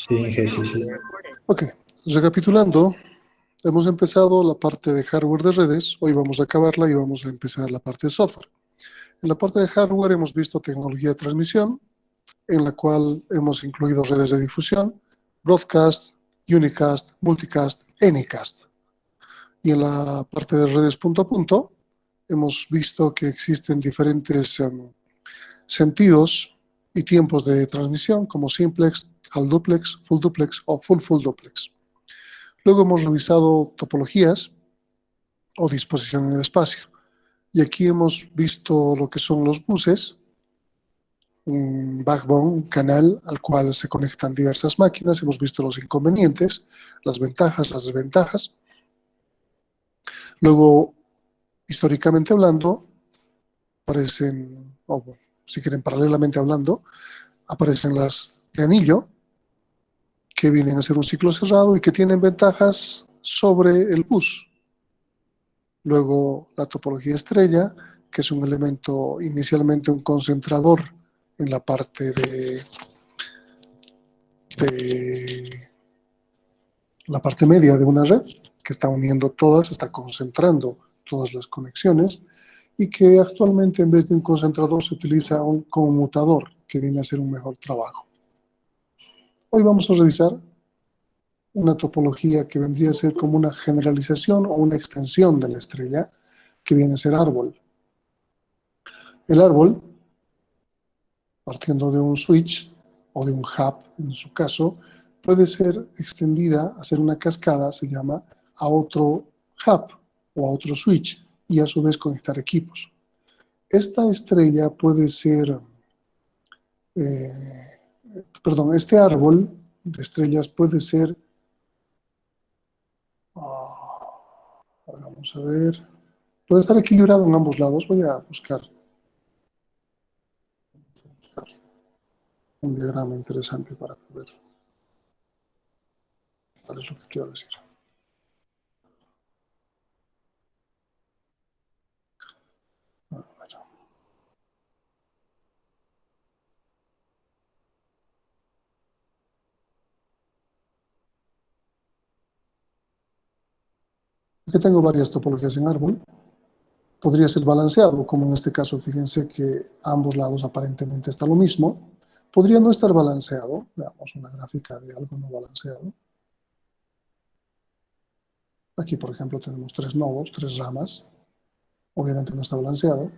Sí, Inge, sí, sí. Ok, recapitulando, hemos empezado la parte de hardware de redes, hoy vamos a acabarla y vamos a empezar la parte de software. En la parte de hardware hemos visto tecnología de transmisión, en la cual hemos incluido redes de difusión, broadcast, unicast, multicast, anycast. Y en la parte de redes punto a punto, hemos visto que existen diferentes sentidos y tiempos de transmisión, como simplex, half duplex, full duplex o full duplex. Luego hemos revisado topologías o disposición en el espacio. Y aquí hemos visto lo que son los buses, un backbone, un canal al cual se conectan diversas máquinas. Hemos visto los inconvenientes, las ventajas, las desventajas. Luego, históricamente hablando, aparecen, o si quieren paralelamente hablando, aparecen las de anillo, que vienen a ser un ciclo cerrado y que tienen ventajas sobre el bus. Luego, la topología estrella, que es un elemento, inicialmente un concentrador en la parte de la parte media de una red, que está uniendo todas, está concentrando todas las conexiones, y que actualmente en vez de un concentrador se utiliza un conmutador, que viene a ser un mejor trabajo. Hoy vamos a revisar una topología que vendría a ser como una generalización o una extensión de la estrella, que viene a ser árbol. El árbol, partiendo de un switch o de un hub, en su caso, puede ser extendida a ser una cascada, se llama, a otro hub o a otro switch y a su vez conectar equipos. Esta estrella puede ser, este árbol de estrellas puede ser, vamos a ver, puede estar equilibrado en ambos lados. Voy a buscar un diagrama interesante para poder ver lo que quiero decir. Aquí tengo varias topologías en árbol. Podría ser balanceado, como en este caso, fíjense que a ambos lados aparentemente está lo mismo. Podría no estar balanceado. Veamos una gráfica de algo no balanceado. Aquí, por ejemplo, tenemos 3 nodos, 3 ramas. Obviamente no está balanceado.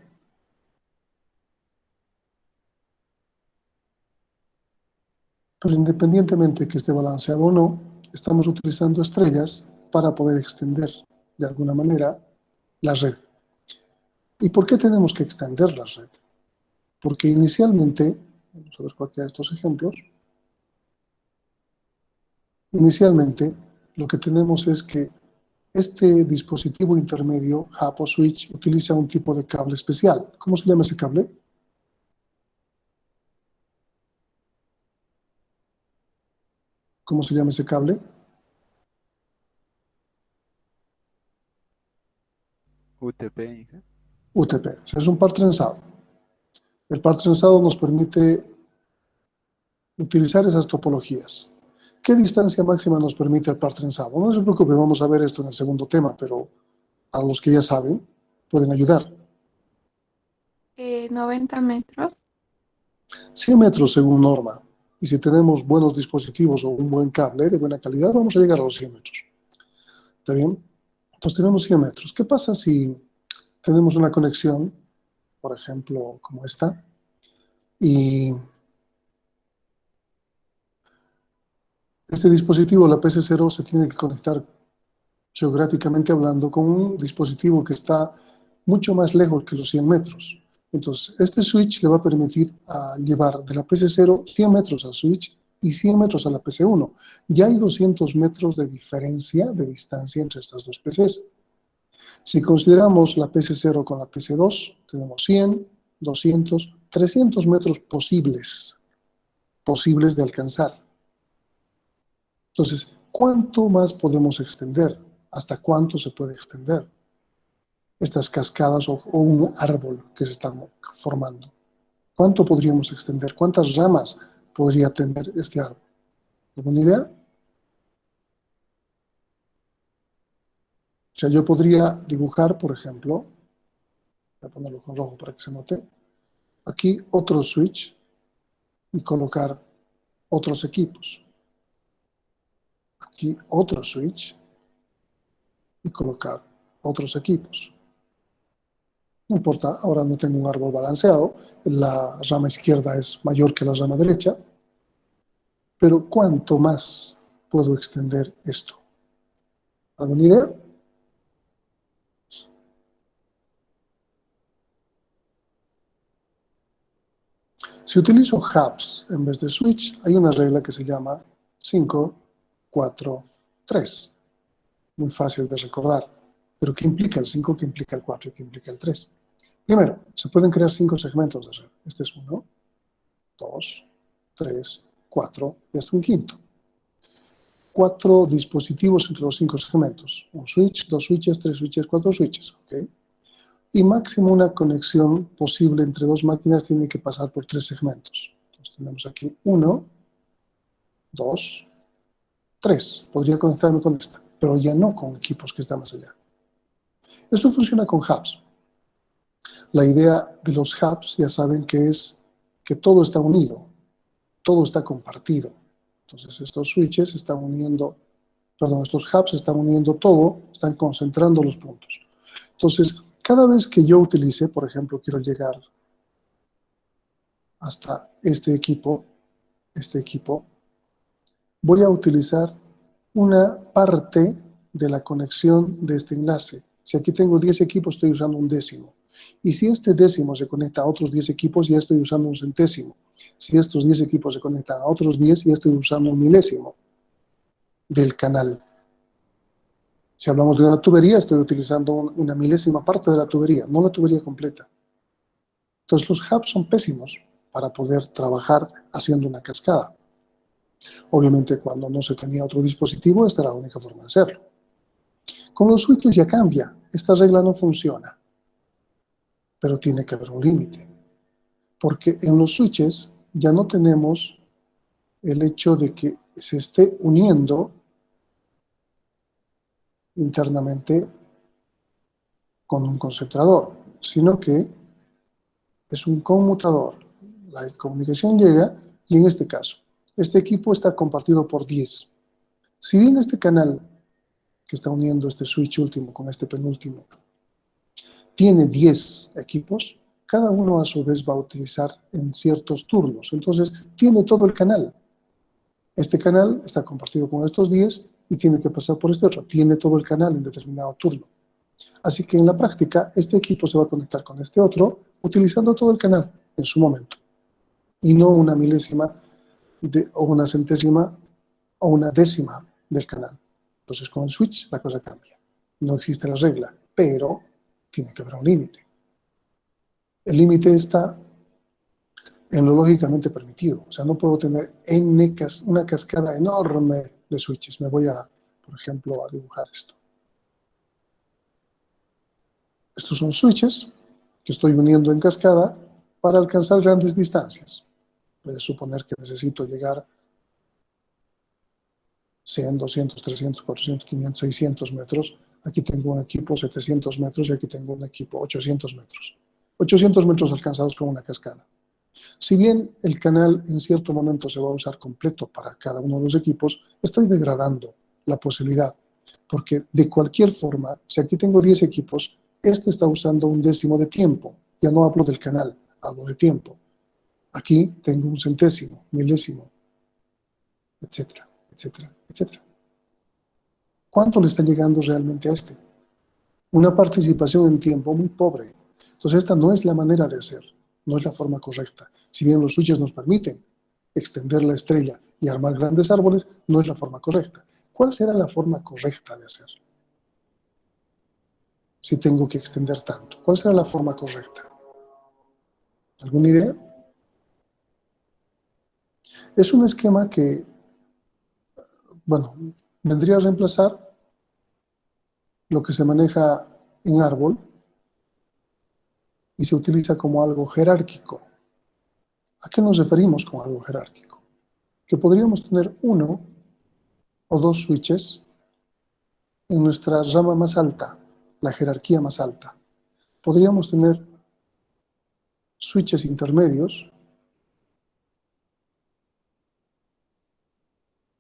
Pero independientemente de que esté balanceado o no, estamos utilizando estrellas para poder extender de alguna manera la red. ¿Y por qué tenemos que extender la red? Porque inicialmente, vamos a ver cualquiera de estos ejemplos, inicialmente lo que tenemos es que este dispositivo intermedio, hub o switch, utiliza un tipo de cable especial. ¿Cómo se llama ese cable? ¿Cómo se llama ese cable? UTP. UTP. O sea, es un par trenzado. El par trenzado nos permite utilizar esas topologías. ¿Qué distancia máxima nos permite el par trenzado? No se preocupe, vamos a ver esto en el segundo tema, pero a los que ya saben, pueden ayudar. 90 metros. 100 metros según norma. Y si tenemos buenos dispositivos o un buen cable de buena calidad, vamos a llegar a los 100 metros. ¿Está bien? Entonces tenemos 100 metros. ¿Qué pasa si tenemos una conexión, por ejemplo, como esta, y este dispositivo, la PC0, se tiene que conectar geográficamente hablando con un dispositivo que está mucho más lejos que los 100 metros? Entonces, este switch le va a permitir llevar de la PC0 100 metros al switch y 100 metros a la PC1. Ya hay 200 metros de diferencia, de distancia entre estas dos PCs. Si consideramos la PC0 con la PC2, tenemos 100, 200, 300 metros posibles de alcanzar. Entonces, ¿cuánto más podemos extender? ¿Hasta cuánto se puede extender estas cascadas o un árbol que se está formando? ¿Cuánto podríamos extender? ¿Cuántas ramas podría tener este árbol? ¿Alguna idea? O sea, yo podría dibujar, por ejemplo, voy a ponerlo con rojo para que se note, aquí otro switch y colocar otros equipos. Aquí otro switch y colocar otros equipos. No importa, ahora no tengo un árbol balanceado, la rama izquierda es mayor que la rama derecha, pero ¿cuánto más puedo extender esto? ¿Alguna idea? Si utilizo hubs en vez de switch, hay una regla que se llama 5, 4, 3. Muy fácil de recordar. ¿Pero qué implica el 5, qué implica el 4 y qué implica el 3? Primero, se pueden crear 5 segmentos de red. Este es 1, 2, 3, 4 y hasta un quinto. 4 dispositivos entre los 5 segmentos. Un switch, 2 switches, 3 switches, 4 switches. ¿Okay? Y máximo una conexión posible entre dos máquinas tiene que pasar por 3 segmentos. Entonces tenemos aquí 1, 2, 3. Podría conectarme con esta, pero ya no con equipos que están más allá. Esto funciona con hubs. La idea de los hubs, ya saben que es que todo está unido, todo está compartido. Entonces estos switches están uniendo, perdón, estos hubs están uniendo todo, están concentrando los puntos. Entonces, cada vez que yo utilice, por ejemplo, quiero llegar hasta este equipo, voy a utilizar una parte de la conexión de este enlace. Si aquí tengo 10 equipos, estoy usando un décimo. Y si este décimo se conecta a otros 10 equipos, ya estoy usando un centésimo. Si estos 10 equipos se conectan a otros 10, ya estoy usando un milésimo del canal. Si hablamos de una tubería, estoy utilizando una milésima parte de la tubería, no la tubería completa. Entonces los hubs son pésimos para poder trabajar haciendo una cascada. Obviamente cuando no se tenía otro dispositivo, esta era la única forma de hacerlo. Con los switches ya cambia, esta regla no funciona, pero tiene que haber un límite, porque en los switches ya no tenemos el hecho de que se esté uniendo internamente con un concentrador, sino que es un conmutador. La comunicación llega y en este caso, este equipo está compartido por 10. Si bien este canal que está uniendo este switch último con este penúltimo tiene 10 equipos, cada uno a su vez va a utilizar en ciertos turnos. Entonces, tiene todo el canal. Este canal está compartido con estos 10 y tiene que pasar por este otro. Tiene todo el canal en determinado turno. Así que en la práctica, este equipo se va a conectar con este otro utilizando todo el canal en su momento. Y no una milésima o una centésima o una décima del canal. Entonces, con el switch la cosa cambia. No existe la regla, pero tiene que haber un límite. El límite está en lo lógicamente permitido. O sea, no puedo tener una cascada enorme de switches. Me voy a, por ejemplo, a dibujar esto. Estos son switches que estoy uniendo en cascada para alcanzar grandes distancias. Puedes suponer que necesito llegar 100, 200, 300, 400, 500, 600 metros. Aquí tengo un equipo 700 metros y aquí tengo un equipo 800 metros. 800 metros alcanzados con una cascada. Si bien el canal en cierto momento se va a usar completo para cada uno de los equipos, estoy degradando la posibilidad, porque de cualquier forma, si aquí tengo 10 equipos, este está usando un décimo de tiempo. Ya no hablo del canal, hablo de tiempo. Aquí tengo un centésimo, milésimo, etcétera, etcétera, etcétera. ¿Cuánto le está llegando realmente a este? Una participación en tiempo muy pobre. Entonces esta no es la manera de hacer, no es la forma correcta. Si bien los switches nos permiten extender la estrella y armar grandes árboles, no es la forma correcta. ¿Cuál será la forma correcta de hacer? Si tengo que extender tanto, ¿cuál será la forma correcta? ¿Alguna idea? Es un esquema que, bueno, vendría a reemplazar lo que se maneja en árbol y se utiliza como algo jerárquico. ¿A qué nos referimos con algo jerárquico? que podríamos tener uno o dos switches en nuestra rama más alta, la jerarquía más alta. Podríamos tener switches intermedios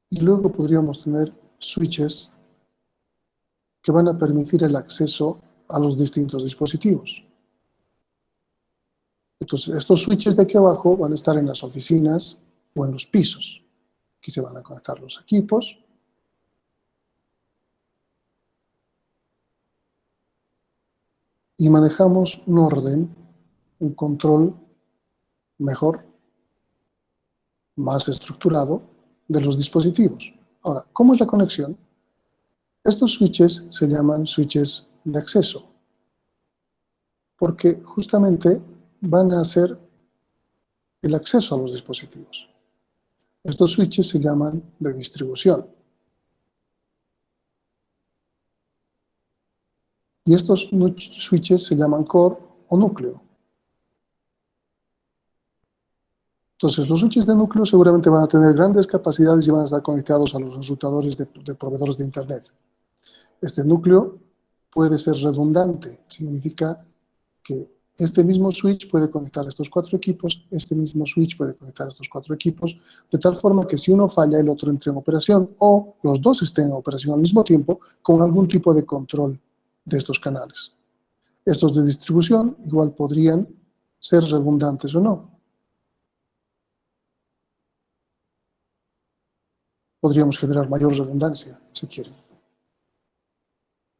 y luego podríamos tener switches que van a permitir el acceso a los distintos dispositivos. Entonces, estos switches de aquí abajo van a estar en las oficinas o en los pisos. Aquí se van a conectar los equipos. Y manejamos un orden, un control mejor, más estructurado de los dispositivos. Ahora, ¿cómo es la conexión? Estos switches se llaman switches de acceso, porque justamente van a hacer el acceso a los dispositivos. Estos switches se llaman de distribución. Y estos switches se llaman core o núcleo. Entonces, los switches de núcleo seguramente van a tener grandes capacidades y van a estar conectados a los routadores de proveedores de Internet. Este núcleo puede ser redundante, significa que este mismo switch puede conectar a estos 4 equipos, este mismo switch puede conectar a estos 4 equipos, de tal forma que si uno falla, el otro entre en operación, o los dos estén en operación al mismo tiempo, con algún tipo de control de estos canales. Estos de distribución igual podrían ser redundantes o no. Podríamos generar mayor redundancia, si quieren.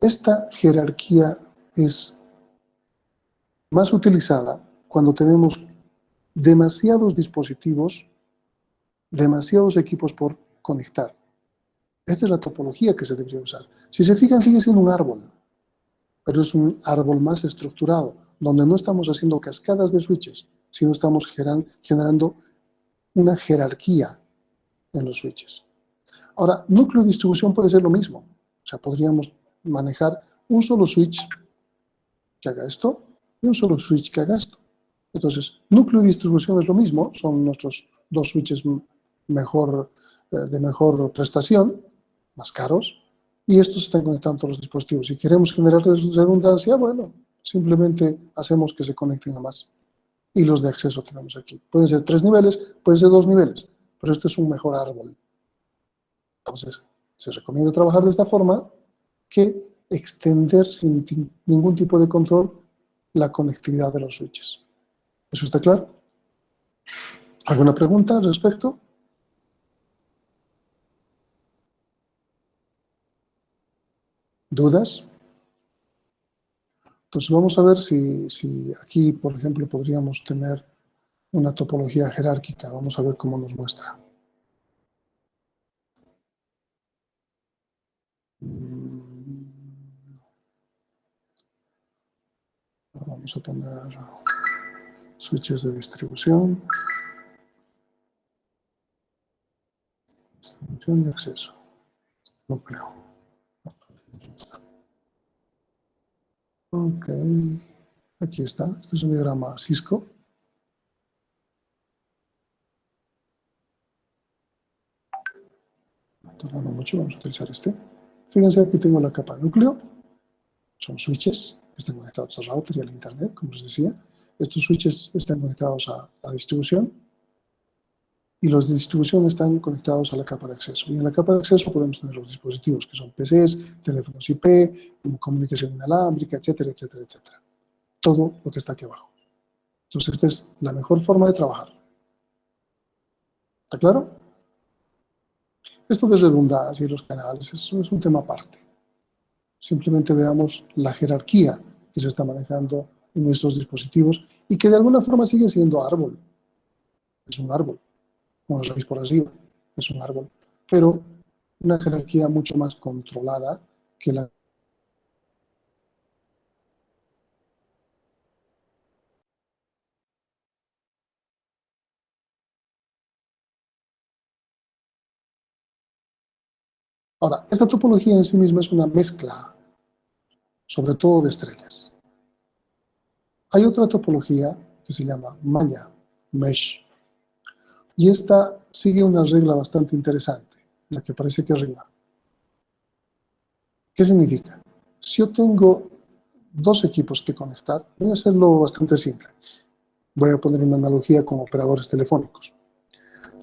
Esta jerarquía es más utilizada cuando tenemos demasiados dispositivos, demasiados equipos por conectar. Esta es la topología que se debería usar. Si se fijan, sigue siendo un árbol, pero es un árbol más estructurado, donde no estamos haciendo cascadas de switches, sino estamos generando una jerarquía en los switches. Ahora, núcleo de distribución puede ser lo mismo. O sea, podríamos manejar un solo switch que haga esto y un solo switch que haga esto. Entonces, núcleo de distribución es lo mismo, son nuestros dos switches de mejor prestación, más caros, y estos están conectando a los dispositivos. Si queremos generar redundancia, bueno, simplemente hacemos que se conecten a más. Y los de acceso tenemos aquí. Pueden ser 3 niveles, pueden ser 2 niveles, pero esto es un mejor árbol. Entonces, se recomienda trabajar de esta forma que extender sin ningún tipo de control la conectividad de los switches. ¿Eso está claro? ¿Alguna pregunta al respecto? ¿Dudas? Entonces vamos a ver si aquí, por ejemplo, podríamos tener una topología jerárquica. Vamos a ver cómo nos muestra. Vamos a poner switches de distribución. Distribución y acceso. Núcleo. Ok. Aquí está. Este es un diagrama Cisco. No tardando mucho, vamos a utilizar este. Fíjense, aquí tengo la capa núcleo. Son switches que están conectados al router y al internet, como les decía. Estos switches están conectados a la distribución y los de distribución están conectados a la capa de acceso. Y en la capa de acceso podemos tener los dispositivos que son PCs, teléfonos IP, comunicación inalámbrica, etcétera, etcétera, etcétera. Todo lo que está aquí abajo. Entonces, esta es la mejor forma de trabajar. ¿Está claro? Esto de redundancia y los canales es un tema aparte. Simplemente veamos la jerarquía que se está manejando en estos dispositivos y que de alguna forma sigue siendo árbol. Es un árbol, una raíz por arriba, es un árbol, pero una jerarquía mucho más controlada que la. Ahora, esta topología en sí misma es una mezcla, sobre todo de estrellas. Hay otra topología que se llama malla, mesh. Y esta sigue una regla bastante interesante, la que aparece aquí arriba. ¿Qué significa? Si yo tengo dos equipos que conectar, voy a hacerlo bastante simple. Voy a poner una analogía con operadores telefónicos.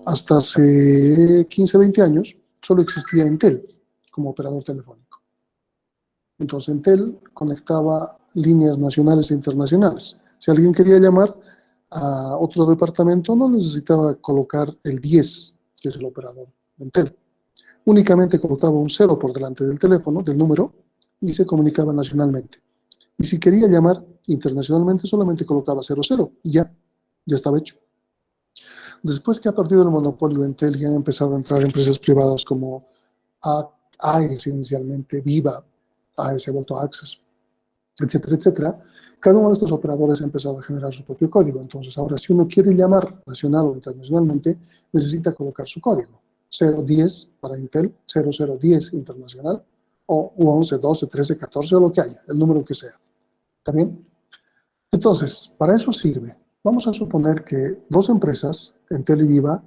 Hasta hace 15, 20 años, solo existía Entel como operador telefónico. Entonces, Entel conectaba líneas nacionales e internacionales. Si alguien quería llamar a otro departamento, no necesitaba colocar el 10, que es el operador de Entel. Únicamente colocaba un 0 por delante del teléfono, del número, y se comunicaba nacionalmente. Y si quería llamar internacionalmente, solamente colocaba 00 y ya estaba hecho. Después que ha perdido el monopolio Entel y han empezado a entrar empresas privadas como AES inicialmente, Viva, AES ha vuelto a Access, etcétera, etcétera, cada uno de estos operadores ha empezado a generar su propio código. Entonces, ahora, si uno quiere llamar nacional o internacionalmente, necesita colocar su código. 010 para Intel, 0010 internacional, o 11, 12, 13, 14, o lo que haya, el número que sea. ¿Está bien? Entonces, para eso sirve. Vamos a suponer que dos empresas, Entel y Viva,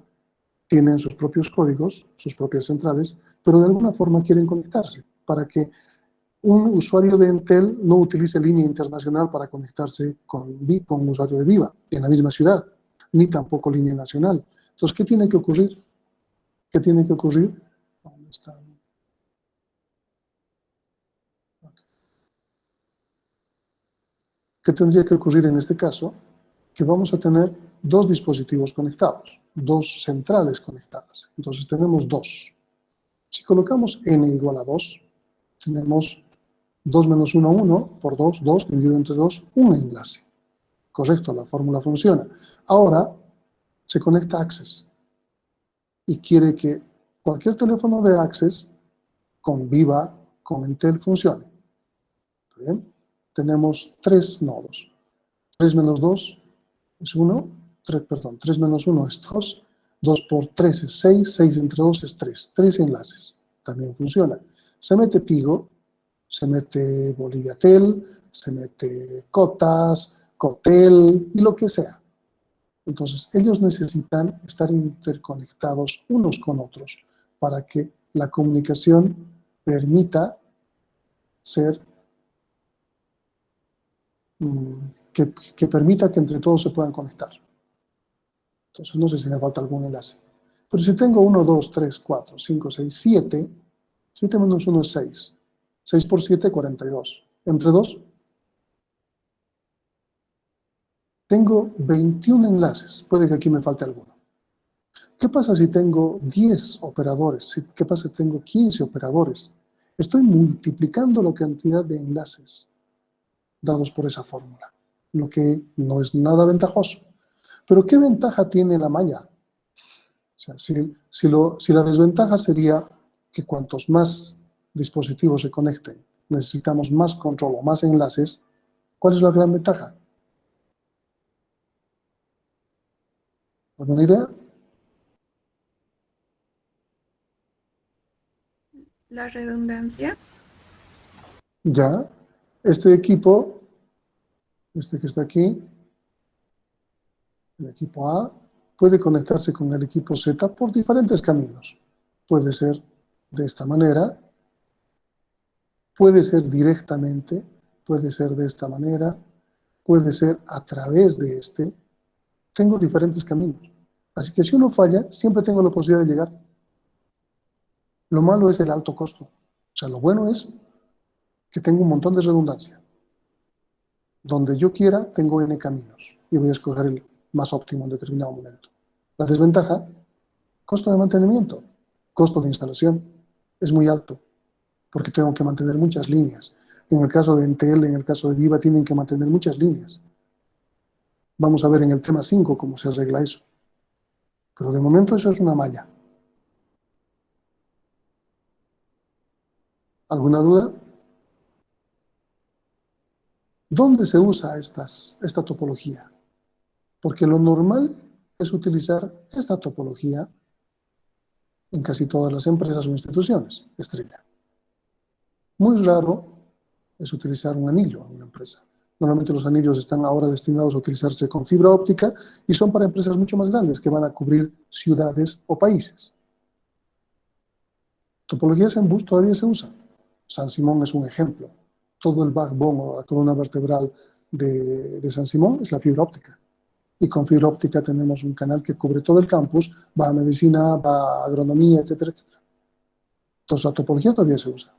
tienen sus propios códigos, sus propias centrales, pero de alguna forma quieren conectarse para que un usuario de Entel no utilice línea internacional para conectarse con un usuario de Viva en la misma ciudad, ni tampoco línea nacional. Entonces, ¿qué tiene que ocurrir? ¿Qué tiene que ocurrir? ¿Dónde está? ¿Qué tendría que ocurrir en este caso? Que vamos a tener dos dispositivos conectados, dos centrales conectadas. Entonces tenemos dos. Si colocamos n igual a 2, tenemos 2 menos 1, 1, por 2, 2, dividido entre 2, un enlace. Correcto, la fórmula funciona. Ahora se conecta Access y quiere que cualquier teléfono de Access con Viva, con Entel, funcione. ¿Bien? Tenemos tres nodos. 3 menos 2 es 1, 3 menos 1 es 2, 2 por 3 es 6, 6 entre 2 es 3, 3 enlaces, también funciona. Se mete Tigo, se mete Boliviatel, se mete Cotas, Cotel y lo que sea. Entonces, ellos necesitan estar interconectados unos con otros para que la comunicación permita ser que permita que entre todos se puedan conectar. Entonces, no sé si me falta algún enlace. Pero si tengo 1, 2, 3, 4, 5, 6, 7, 7 menos 1 es 6. 6 por 7, 42. Entre 2, tengo 21 enlaces. Puede que aquí me falte alguno. ¿Qué pasa si tengo 10 operadores? ¿Qué pasa si tengo 15 operadores? Estoy multiplicando la cantidad de enlaces dados por esa fórmula, lo que no es nada ventajoso. Pero ¿qué ventaja tiene la malla? O sea, si la desventaja sería que cuantos más dispositivos se conecten, necesitamos más control o más enlaces, ¿cuál es la gran ventaja? ¿Alguna idea? La redundancia. Ya, este equipo, este que está aquí, el equipo A, puede conectarse con el equipo Z por diferentes caminos. Puede ser de esta manera, puede ser directamente, puede ser de esta manera, puede ser a través de este. Tengo diferentes caminos. Así que si uno falla, siempre tengo la posibilidad de llegar. Lo malo es el alto costo. O sea, lo bueno es que tengo un montón de redundancia. Donde yo quiera, tengo N caminos y voy a escoger el más óptimo en determinado momento. La desventaja, costo de mantenimiento, costo de instalación, es muy alto porque tengo que mantener muchas líneas. En el caso de Entel, en el caso de Viva, tienen que mantener muchas líneas. Vamos a ver en el tema 5 cómo se arregla eso. Pero de momento eso es una malla. ¿Alguna duda? ¿Dónde se usa esta topología? Porque lo normal es utilizar esta topología en casi todas las empresas o instituciones, estrella. Muy raro es utilizar un anillo en una empresa. Normalmente los anillos están ahora destinados a utilizarse con fibra óptica y son para empresas mucho más grandes que van a cubrir ciudades o países. Topologías en bus todavía se usan. San Simón es un ejemplo. Todo el backbone o la columna vertebral de San Simón es la fibra óptica. Y con fibra óptica tenemos un canal que cubre todo el campus, va a medicina, va a agronomía, etcétera, etcétera. Entonces la topología todavía se usa.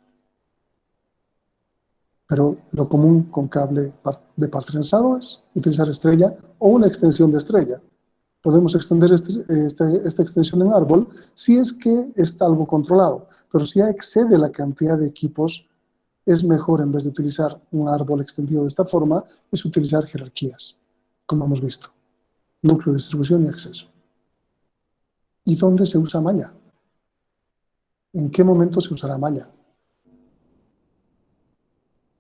Pero lo común con cable de par trenzado es utilizar estrella o una extensión de estrella. Podemos extender esta extensión en árbol si es que está algo controlado, pero si ya excede la cantidad de equipos, es mejor, en vez de utilizar un árbol extendido de esta forma, es utilizar jerarquías, como hemos visto. Núcleo de distribución y acceso. ¿Y dónde se usa malla? ¿En qué momento se usará malla?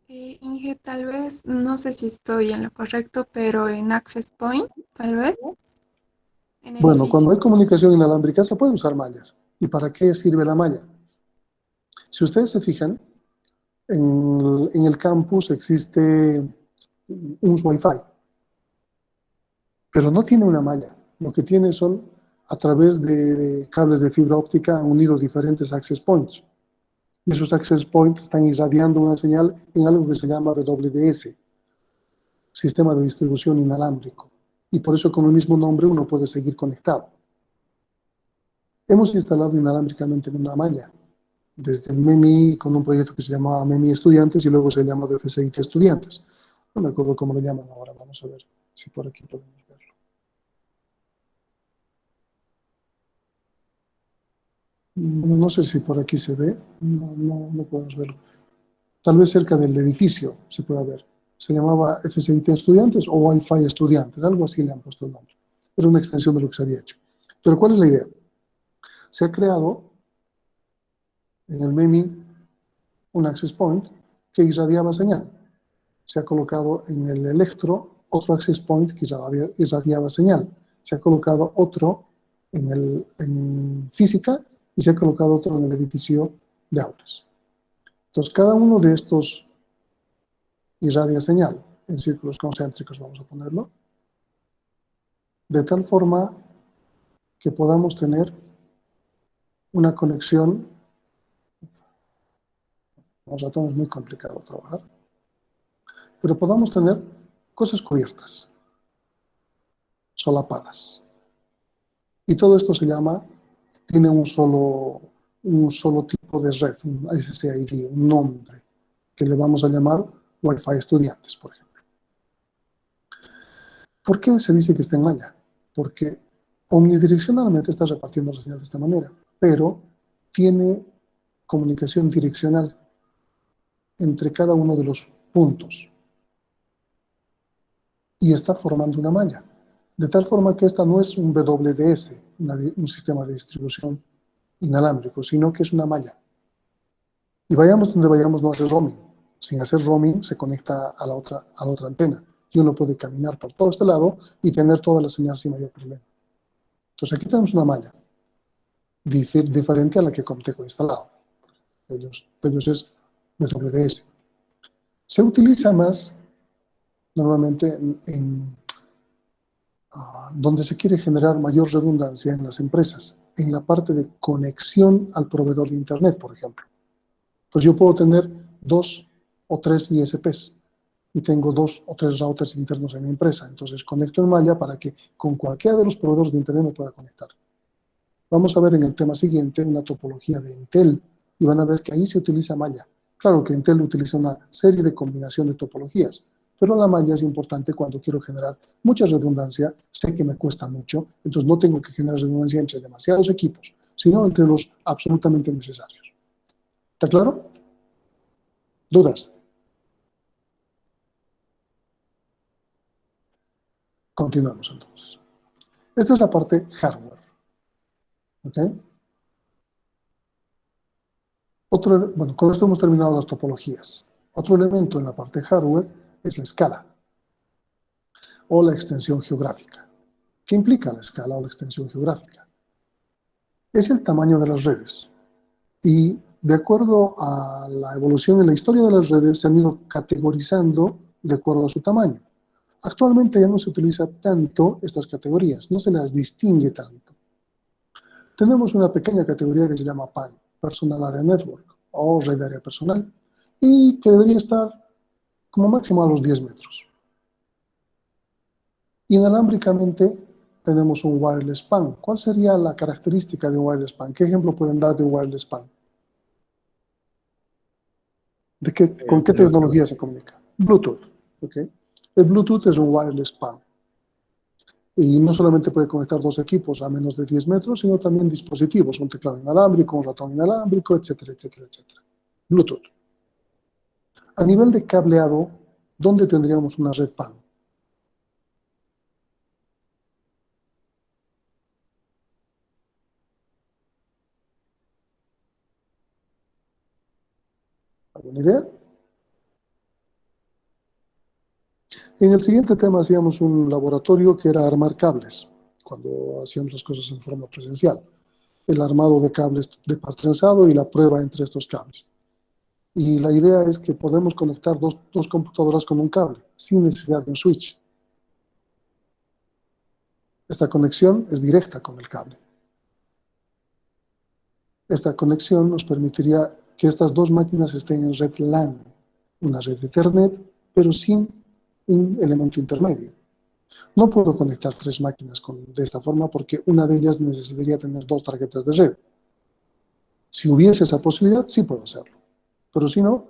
Inge, tal vez, no sé si estoy en lo correcto, pero en Access Point, tal vez, en Bueno, cuando hay edificios. comunicación inalámbrica se puede usar mallas. ¿Y para qué sirve la malla? Si ustedes se fijan, en el campus existe un Wi-Fi, pero no tiene una malla. Lo que tiene son, a través de cables de fibra óptica, han unido diferentes access points. Y esos access points están irradiando una señal en algo que se llama WDS, Sistema de Distribución Inalámbrico. Y por eso, con el mismo nombre, uno puede seguir conectado. Hemos instalado inalámbricamente una malla, desde el MEMI, con un proyecto que se llamaba MEMI Estudiantes y luego se llama FCIT Estudiantes. No me acuerdo cómo lo llaman ahora, vamos a ver si por aquí podemos verlo. No sé si por aquí se ve, no podemos verlo. Tal vez cerca del edificio se pueda ver. Se llamaba FCIT Estudiantes o Wi-Fi Estudiantes, algo así le han puesto el nombre. Era una extensión de lo que se había hecho. Pero ¿cuál es la idea? Se ha creado en el MEMI un access point que irradiaba señal. Se ha colocado en el electro otro access point que irradiaba señal. Se ha colocado otro en física y se ha colocado otro en el edificio de aulas. Entonces, cada uno de estos irradia señal en círculos concéntricos, vamos a ponerlo, de tal forma que podamos tener una conexión. Los ratones es muy complicado trabajar, pero podamos tener cosas cubiertas, solapadas. Y todo esto tiene un solo tipo de red, un SSID, un nombre, que le vamos a llamar Wi-Fi Estudiantes, por ejemplo. ¿Por qué se dice que está en malla? Porque omnidireccionalmente está repartiendo la señal de esta manera, pero tiene comunicación direccional entre cada uno de los puntos y está formando una malla. De tal forma que esta no es un WDS, un sistema de distribución inalámbrico, sino que es una malla. Y vayamos donde vayamos, no hace roaming. Sin hacer roaming se conecta a la otra antena. Y uno puede caminar por todo este lado y tener toda la señal sin mayor problema. Entonces aquí tenemos una malla diferente a la que tengo instalado. De ellos es WDS. Se utiliza más normalmente donde se quiere generar mayor redundancia en las empresas, en la parte de conexión al proveedor de Internet, por ejemplo. Entonces yo puedo tener 2 o 3 ISPs y tengo 2 o 3 routers internos en mi empresa. Entonces conecto en malla para que con cualquiera de los proveedores de Internet me pueda conectar. Vamos a ver en el tema siguiente una topología de Intel y van a ver que ahí se utiliza malla. Claro que Intel utiliza una serie de combinación de topologías, pero la malla es importante cuando quiero generar mucha redundancia. Sé que me cuesta mucho, entonces no tengo que generar redundancia entre demasiados equipos, sino entre los absolutamente necesarios. ¿Está claro? ¿Dudas? Continuamos entonces. Esta es la parte hardware. ¿Ok? Bueno, con esto hemos terminado las topologías. Otro elemento en la parte hardware es la escala o la extensión geográfica. ¿Qué implica la escala o la extensión geográfica? Es el tamaño de las redes. Y de acuerdo a la evolución en la historia de las redes, se han ido categorizando de acuerdo a su tamaño. Actualmente ya no se utiliza tanto estas categorías, no se las distingue tanto. Tenemos una pequeña categoría que se llama PAN, Personal Area Network, o red de área personal, y que debería estar como máximo a los 10 metros. Inalámbricamente tenemos un wireless PAN. ¿Cuál sería la característica de un wireless PAN? ¿Qué ejemplo pueden dar de un wireless PAN? ¿Con qué Bluetooth. tecnología se comunica? Bluetooth. ¿Okay? El Bluetooth es un wireless PAN. Y no solamente puede conectar dos equipos a menos de 10 metros, sino también dispositivos, un teclado inalámbrico, un ratón inalámbrico, etcétera, etcétera, etcétera. Bluetooth. A nivel de cableado, ¿dónde tendríamos una red PAN? ¿Alguna idea? En el siguiente tema hacíamos un laboratorio que era armar cables, cuando hacíamos las cosas en forma presencial. El armado de cables de par trenzado y la prueba entre estos cables. Y la idea es que podemos conectar dos computadoras con un cable, sin necesidad de un switch. Esta conexión es directa con el cable. Esta conexión nos permitiría que estas dos máquinas estén en red LAN, una red Ethernet, pero sin un elemento intermedio. No puedo conectar tres máquinas de esta forma porque una de ellas necesitaría tener dos tarjetas de red. Si hubiese esa posibilidad, sí puedo hacerlo. Pero si no,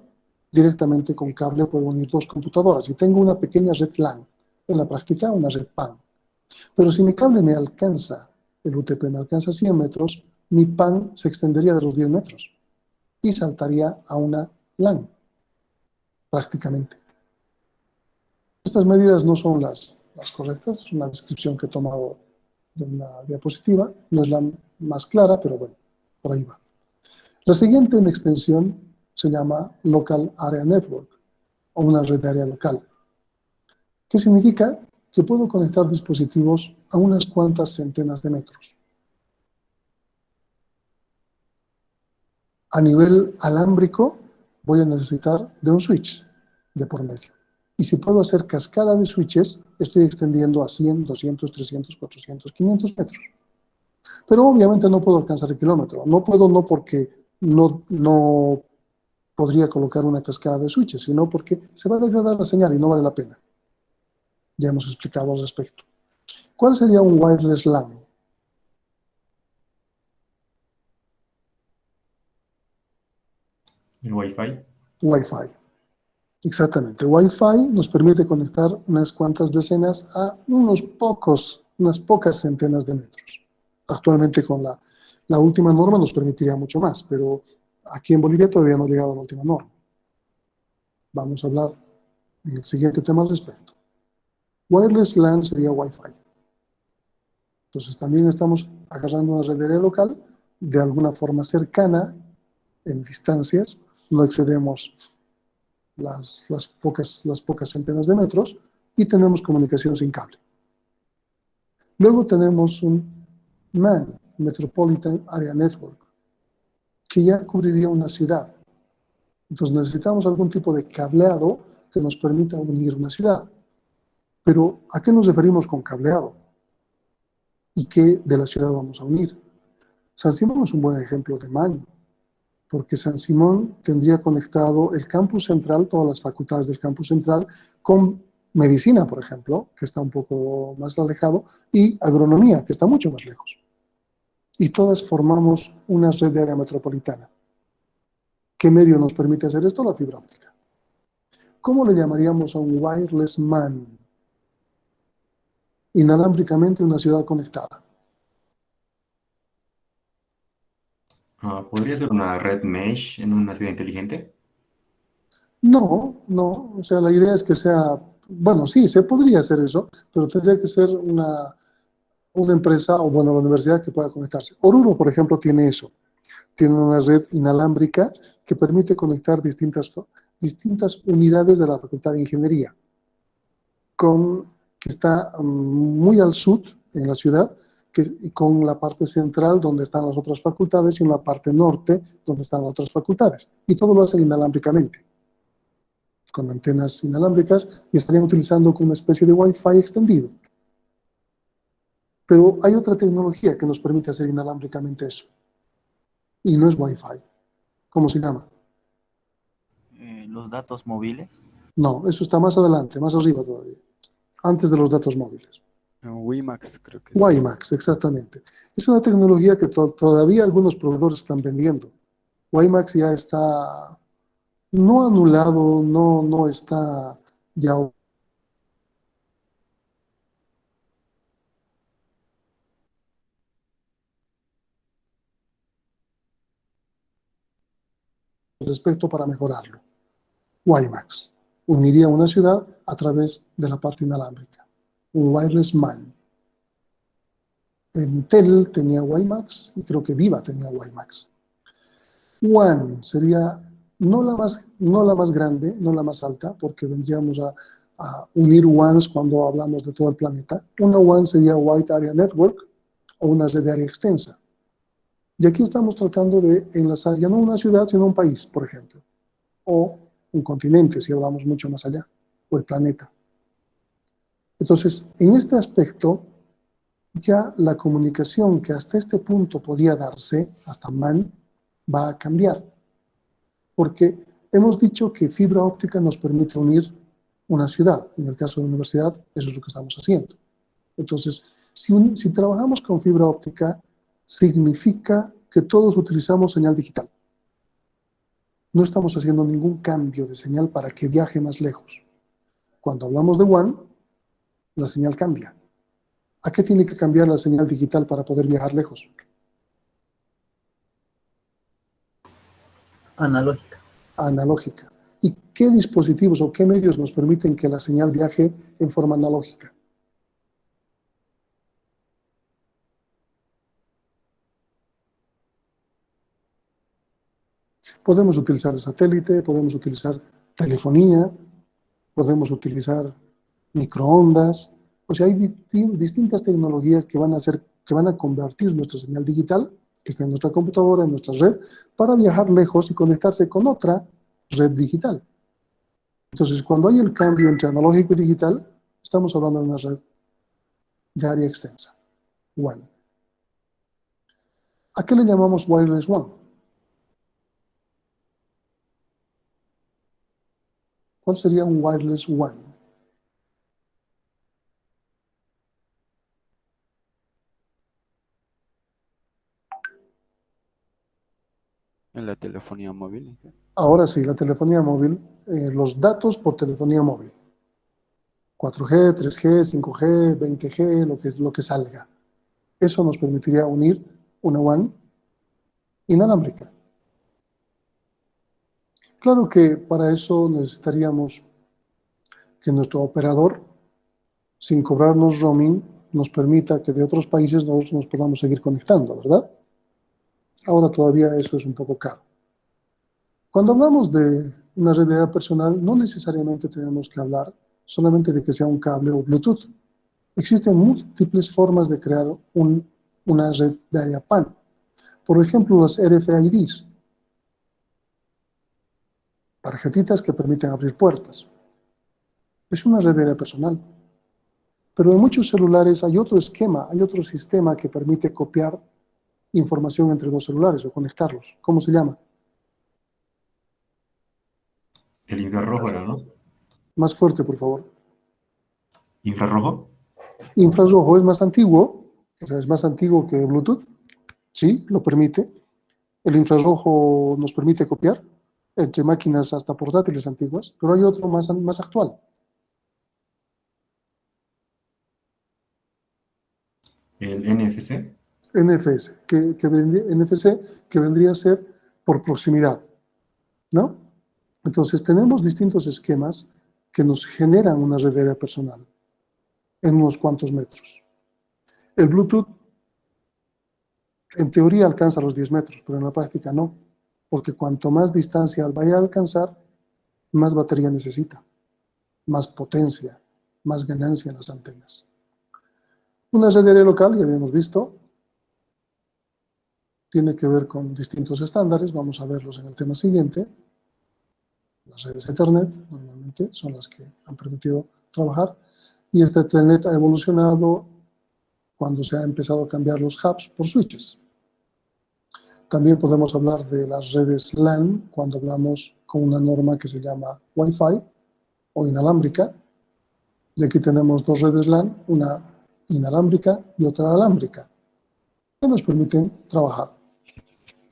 directamente con cable puedo unir dos computadoras y tengo una pequeña red LAN. En la práctica, una red PAN. Pero si mi cable me alcanza, el UTP me alcanza 100 metros, mi PAN se extendería de los 10 metros y saltaría a una LAN, prácticamente. Estas medidas no son las correctas, es una descripción que he tomado de una diapositiva, no es la más clara, pero bueno, por ahí va. La siguiente en extensión se llama Local Area Network, o una red de área local. ¿Qué significa? Que puedo conectar dispositivos a unas cuantas centenas de metros. A nivel alámbrico voy a necesitar de un switch de por medio. Y si puedo hacer cascada de switches, estoy extendiendo a 100, 200, 300, 400, 500 metros. Pero obviamente no puedo alcanzar el kilómetro. No puedo, no porque no podría colocar una cascada de switches, sino porque se va a degradar la señal y no vale la pena. Ya hemos explicado al respecto. ¿Cuál sería un wireless LAN? El Wi-Fi. Wi-Fi. Exactamente. Wi-Fi nos permite conectar unas cuantas decenas a unas pocas centenas de metros. Actualmente con la última norma nos permitiría mucho más, pero aquí en Bolivia todavía no ha llegado a la última norma. Vamos a hablar en el siguiente tema al respecto. Wireless LAN sería Wi-Fi. Entonces también estamos agarrando una red de área local de alguna forma cercana, en distancias, no excedemos las pocas centenas de metros y tenemos comunicación sin cable. Luego tenemos un MAN, Metropolitan Area Network, que ya cubriría una ciudad. Entonces necesitamos algún tipo de cableado que nos permita unir una ciudad. Pero ¿a qué nos referimos con cableado? ¿Y qué de la ciudad vamos a unir? San Simón es un buen ejemplo de MAN, porque San Simón tendría conectado el campus central, todas las facultades del campus central, con medicina, por ejemplo, que está un poco más alejado, y agronomía, que está mucho más lejos. Y todas formamos una red de área metropolitana. ¿Qué medio nos permite hacer esto? La fibra óptica. ¿Cómo le llamaríamos a un wireless MAN? Inalámbricamente una ciudad conectada. ¿Podría ser una red mesh en una ciudad inteligente? No, o sea, la idea es que sea, bueno, sí, se podría hacer eso, pero tendría que ser una empresa o, bueno, la universidad que pueda conectarse. Oruro, por ejemplo, tiene eso. Tiene una red inalámbrica que permite conectar distintas unidades de la Facultad de Ingeniería, que está muy al sur en la ciudad, con la parte central donde están las otras facultades y en la parte norte donde están las otras facultades. Y todo lo hace inalámbricamente. con antenas inalámbricas y estarían utilizando con una especie de Wi-Fi extendido. Pero hay otra tecnología que nos permite hacer inalámbricamente eso. Y no es Wi-Fi. ¿Cómo se llama? Los datos móviles. No, eso está más adelante, más arriba todavía. Antes de los datos móviles. WiMAX, creo que es. WiMAX, exactamente. Es una tecnología que todavía algunos proveedores están vendiendo. WiMAX ya está no anulado, no está ya respecto para mejorarlo. WiMAX uniría una ciudad a través de la parte inalámbrica. Un wireless MAN. Entel tenía WiMAX y creo que Viva tenía WiMAX. WAN sería no la más grande, no la más alta, porque vendríamos a unir WANs cuando hablamos de todo el planeta. Una WAN sería Wide Area Network o una red de área extensa. Y aquí estamos tratando de enlazar ya no una ciudad, sino un país, por ejemplo, o un continente, si hablamos mucho más allá, o el planeta. Entonces, en este aspecto, ya la comunicación que hasta este punto podía darse, hasta MAN, va a cambiar. Porque hemos dicho que fibra óptica nos permite unir una ciudad. En el caso de la universidad, eso es lo que estamos haciendo. Entonces, si trabajamos con fibra óptica, significa que todos utilizamos señal digital. No estamos haciendo ningún cambio de señal para que viaje más lejos. Cuando hablamos de WAN, la señal cambia. ¿A qué tiene que cambiar la señal digital para poder viajar lejos? Analógica. Analógica. ¿Y qué dispositivos o qué medios nos permiten que la señal viaje en forma analógica? Podemos utilizar el satélite, podemos utilizar telefonía, podemos utilizar microondas. O sea, hay distintas tecnologías que van a convertir nuestra señal digital, que está en nuestra computadora, en nuestra red, para viajar lejos y conectarse con otra red digital. Entonces, cuando hay el cambio entre analógico y digital, estamos hablando de una red de área extensa, WAN. ¿A qué le llamamos Wireless WAN? ¿Cuál sería un Wireless WAN? En la telefonía móvil. Ahora sí, la telefonía móvil, los datos por telefonía móvil. 4G, 3G, 5G, 20G, lo que salga. Eso nos permitiría unir una WAN inalámbrica. Claro que para eso necesitaríamos que nuestro operador, sin cobrarnos roaming, nos permita que de otros países nos podamos seguir conectando, ¿verdad? Ahora todavía eso es un poco caro. Cuando hablamos de una red de área personal, no necesariamente tenemos que hablar solamente de que sea un cable o Bluetooth. Existen múltiples formas de crear una red de área PAN. Por ejemplo, las RFIDs, tarjetitas que permiten abrir puertas. Es una red de área personal. Pero en muchos celulares hay otro esquema, hay otro sistema que permite copiar información entre dos celulares o conectarlos. ¿Cómo se llama? El infrarrojo era, ¿no? Más fuerte, por favor. ¿Infrarrojo? Infrarrojo es más antiguo, o sea, es más antiguo que Bluetooth. Sí, lo permite. El infrarrojo nos permite copiar entre máquinas hasta portátiles antiguas, pero hay otro más actual. ¿El NFC? NFC, NFC, que vendría a ser por proximidad, ¿no? Entonces, tenemos distintos esquemas que nos generan una red aérea personal en unos cuantos metros. El Bluetooth, en teoría, alcanza los 10 metros, pero en la práctica no, porque cuanto más distancia vaya a alcanzar, más batería necesita, más potencia, más ganancia en las antenas. Una red aérea local, ya habíamos visto, tiene que ver con distintos estándares, vamos a verlos en el tema siguiente. Las redes Ethernet normalmente son las que han permitido trabajar, y este Ethernet ha evolucionado cuando se ha empezado a cambiar los hubs por switches. También podemos hablar de las redes LAN cuando hablamos con una norma que se llama Wi-Fi o inalámbrica, y aquí tenemos dos redes LAN, una inalámbrica y otra alámbrica, que nos permiten trabajar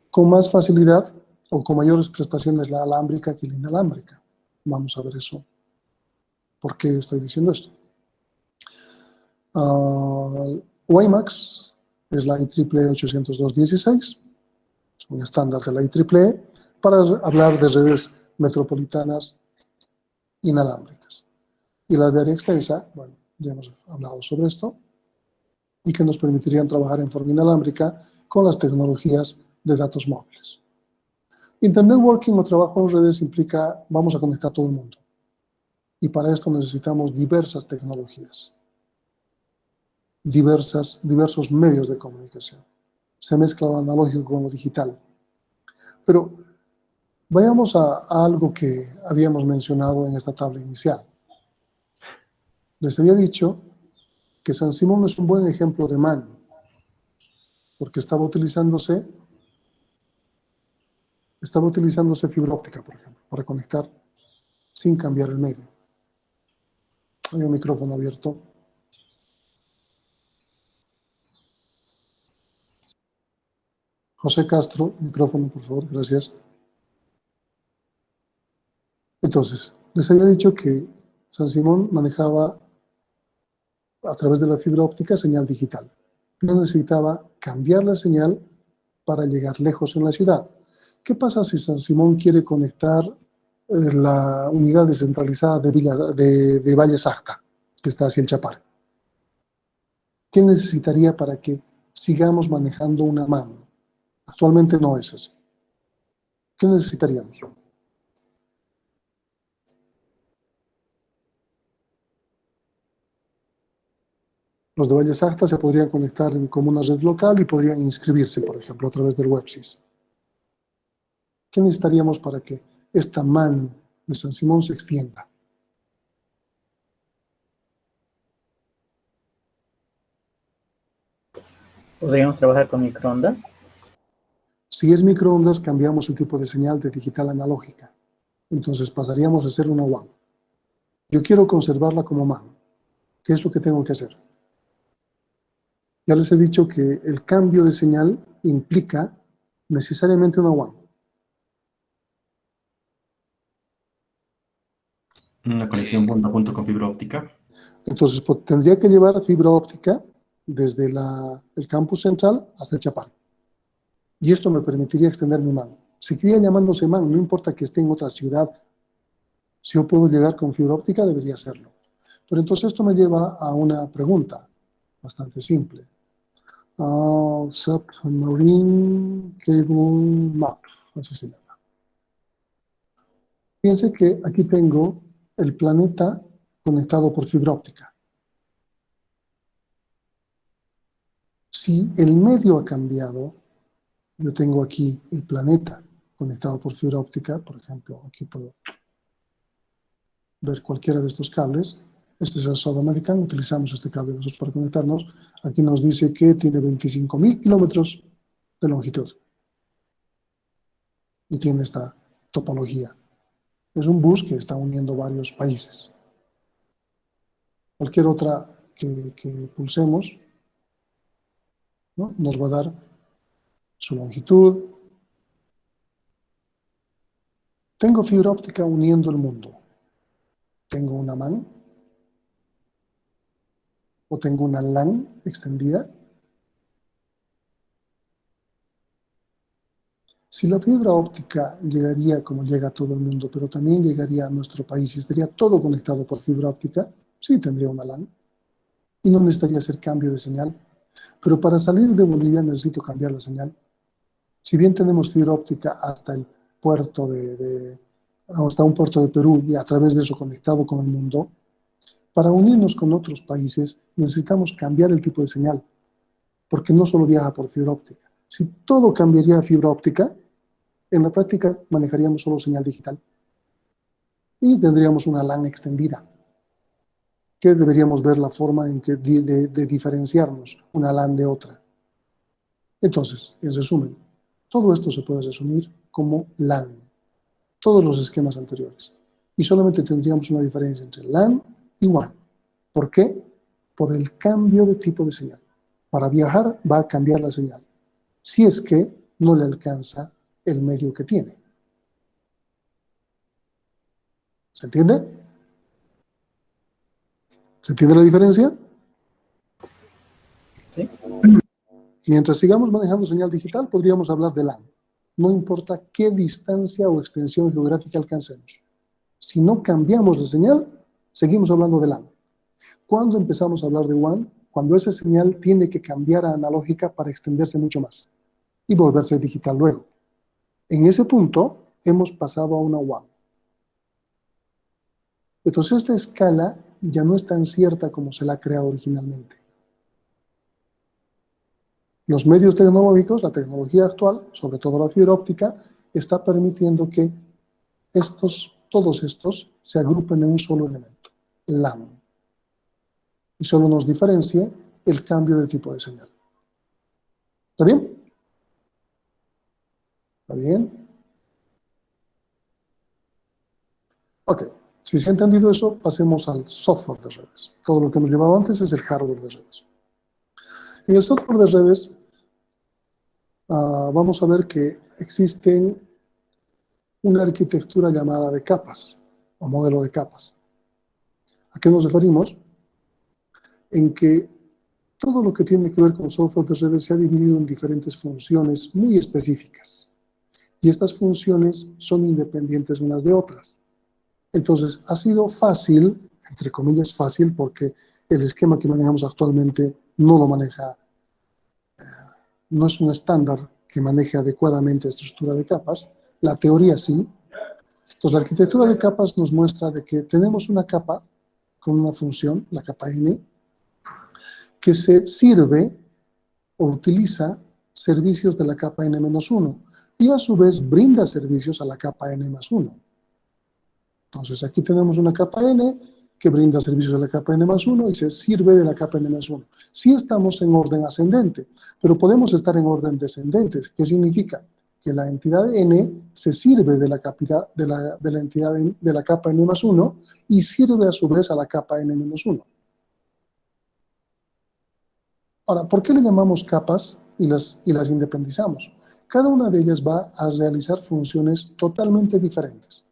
con más facilidad o con mayores prestaciones la alámbrica que la inalámbrica. Vamos a ver eso. ¿Por qué estoy diciendo esto? WiMAX es la IEEE 802.16, es un estándar de la IEEE para hablar de redes metropolitanas inalámbricas. Y las de área extensa, bueno, ya hemos hablado sobre esto, y que nos permitirían trabajar en forma inalámbrica con las tecnologías de datos móviles. Internet Working o trabajo en redes implica, vamos a conectar a todo el mundo. Y para esto necesitamos diversas tecnologías, diversos medios de comunicación. Se mezcla lo analógico con lo digital. Pero vayamos a algo que habíamos mencionado en esta tabla inicial. Les había dicho que San Simón es un buen ejemplo de MAN, porque estaba utilizándose fibra óptica, por ejemplo, para conectar sin cambiar el medio. Hay un micrófono abierto. José Castro, micrófono, por favor, gracias. Entonces, les había dicho que San Simón manejaba a través de la fibra óptica señal digital. No necesitaba cambiar la señal para llegar lejos en la ciudad. ¿Qué pasa si San Simón quiere conectar la unidad descentralizada de Valle Sacta, que está hacia el Chapar? ¿Qué necesitaría para que sigamos manejando una MAN? Actualmente no es así. ¿Qué necesitaríamos? Los de Valle Sacta se podrían conectar como una red local y podrían inscribirse, por ejemplo, a través del WebSys. ¿Qué necesitaríamos para que esta MAN de San Simón se extienda? ¿Podríamos trabajar con microondas? Si es microondas, cambiamos el tipo de señal de digital a analógica. Entonces pasaríamos a ser una WAN. Yo quiero conservarla como MAN. ¿Qué es lo que tengo que hacer? Ya les he dicho que el cambio de señal implica necesariamente una WAN. Una conexión punto a punto con fibra óptica. Entonces tendría que llevar fibra óptica desde el campus central hasta el Chapar. Y esto me permitiría extender mi MAN. Seguiría llamándose MAN, no importa que esté en otra ciudad. Si yo puedo llegar con fibra óptica, debería hacerlo. Pero entonces esto me lleva a una pregunta bastante simple. Submarine Cable Map, así se llama. Piense que aquí tengo el planeta conectado por fibra óptica. Si el medio ha cambiado, yo tengo aquí el planeta conectado por fibra óptica, por ejemplo, aquí puedo ver cualquiera de estos cables. Este es el South American, utilizamos este cable nosotros para conectarnos. Aquí nos dice que tiene 25.000 kilómetros de longitud. Y tiene esta topología. Es un bus que está uniendo varios países. Cualquier otra que pulsemos, ¿no?, nos va a dar su longitud. Tengo fibra óptica uniendo el mundo. Tengo una MAN o tengo una LAN extendida. Si la fibra óptica llegaría como llega a todo el mundo, pero también llegaría a nuestro país y estaría todo conectado por fibra óptica, sí tendría una LAN y no necesitaría hacer cambio de señal. Pero para salir de Bolivia necesito cambiar la señal. Si bien tenemos fibra óptica hasta el puerto hasta un puerto de Perú y a través de eso conectado con el mundo, para unirnos con otros países necesitamos cambiar el tipo de señal, porque no solo viaja por fibra óptica. Si todo cambiaría a fibra óptica, en la práctica manejaríamos solo señal digital. y tendríamos una LAN extendida, que deberíamos ver la forma en que de diferenciarnos una LAN de otra. Entonces, en resumen, todo esto se puede resumir como LAN, todos los esquemas anteriores. Y solamente tendríamos una diferencia entre LAN y WAN. ¿Por qué? Por el cambio de tipo de señal. Para viajar va a cambiar la señal, si es que no le alcanza el medio que tiene. ¿Se entiende? ¿Se entiende la diferencia? Sí. Mientras sigamos manejando señal digital, podríamos hablar de LAN. No importa qué distancia o extensión geográfica alcancemos. Si no cambiamos de señal, seguimos hablando de LAN. ¿Cuándo empezamos a hablar de WAN? Cuando esa señal tiene que cambiar a analógica para extenderse mucho más y volverse digital luego. En ese punto, hemos pasado a una WAN. Entonces, esta escala ya no es tan cierta como se la ha creado originalmente. Los medios tecnológicos, la tecnología actual, sobre todo la fibra óptica, está permitiendo que todos estos se agrupen en un solo elemento, LAN. Y solo nos diferencia el cambio de tipo de señal. ¿Está bien? ¿Está bien? Ok. Si se ha entendido eso, pasemos al software de redes. Todo lo que hemos llevado antes es el hardware de redes. En el software de redes, vamos a ver que existen una arquitectura llamada de capas, o modelo de capas. ¿A qué nos referimos? En que todo lo que tiene que ver con software de redes se ha dividido en diferentes funciones muy específicas. Y estas funciones son independientes unas de otras. Entonces, ha sido fácil, entre comillas fácil, porque el esquema que manejamos actualmente no lo maneja, no es un estándar que maneje adecuadamente esta estructura de capas. La teoría sí. Entonces, la arquitectura de capas nos muestra de que tenemos una capa con una función, la capa N, que se sirve o utiliza servicios de la capa N-1 y a su vez brinda servicios a la capa N+1. Entonces, aquí tenemos una capa N que brinda servicios a la capa N+1 y se sirve de la capa N+1. Sí estamos en orden ascendente, pero podemos estar en orden descendente. ¿Qué significa? Que la entidad N se sirve de la entidad de la capa N+1 y sirve a su vez a la capa N-1. Ahora, ¿por qué le llamamos capas y las independizamos? Cada una de ellas va a realizar funciones totalmente diferentes